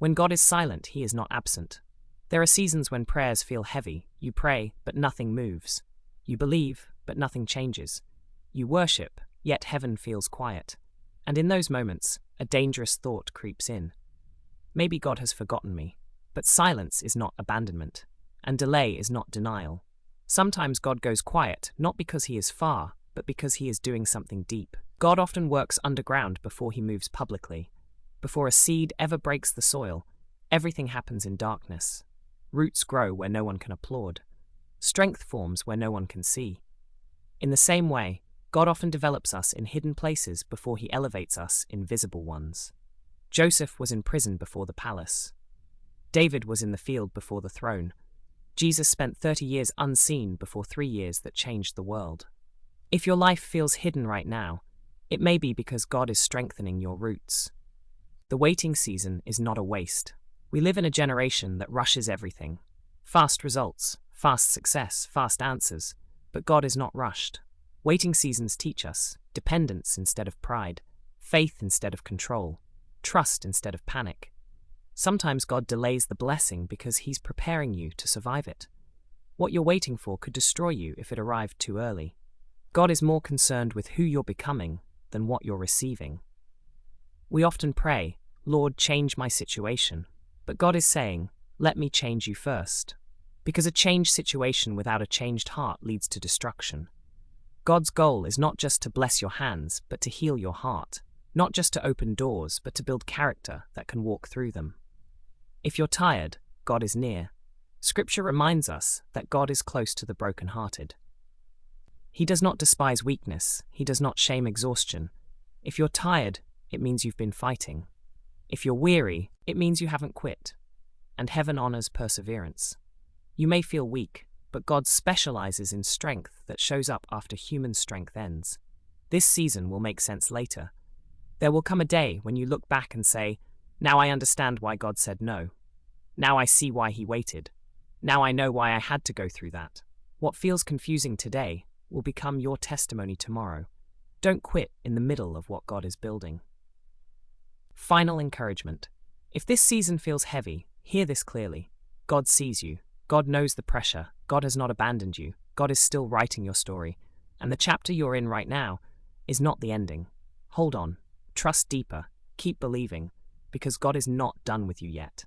When God is silent, he is not absent. There are seasons when prayers feel heavy. You pray, but nothing moves. You believe, but nothing changes. You worship, yet heaven feels quiet. And in those moments, a dangerous thought creeps in. Maybe God has forgotten me. But silence is not abandonment, and delay is not denial. Sometimes God goes quiet, not because he is far, but because he is doing something deep. God often works underground before he moves publicly. Before a seed ever breaks the soil, everything happens in darkness. Roots grow where no one can applaud. Strength forms where no one can see. In the same way, God often develops us in hidden places before he elevates us in visible ones. Joseph was in prison before the palace. David was in the field before the throne. Jesus spent 30 years unseen before 3 years that changed the world. If your life feels hidden right now, it may be because God is strengthening your roots. The waiting season is not a waste. We live in a generation that rushes everything. Fast results, fast success, fast answers. But God is not rushed. Waiting seasons teach us dependence instead of pride, faith instead of control, trust instead of panic. Sometimes God delays the blessing because he's preparing you to survive it. What you're waiting for could destroy you if it arrived too early. God is more concerned with who you're becoming than what you're receiving. We often pray, "Lord, change my situation." But God is saying, "Let me change you first." Because a changed situation without a changed heart leads to destruction. God's goal is not just to bless your hands, but to heal your heart. Not just to open doors, but to build character that can walk through them. If you're tired, God is near. Scripture reminds us that God is close to the brokenhearted. He does not despise weakness. He does not shame exhaustion. If you're tired, it means you've been fighting. If you're weary, it means you haven't quit. And heaven honors perseverance. You may feel weak, but God specializes in strength that shows up after human strength ends. This season will make sense later. There will come a day when you look back and say, "Now I understand why God said no. Now I see why he waited. Now I know why I had to go through that." What feels confusing today will become your testimony tomorrow. Don't quit in the middle of what God is building. Final encouragement. If this season feels heavy, hear this clearly. God sees you. God knows the pressure. God has not abandoned you. God is still writing your story. And the chapter you're in right now is not the ending. Hold on. Trust deeper. Keep believing. Because God is not done with you yet.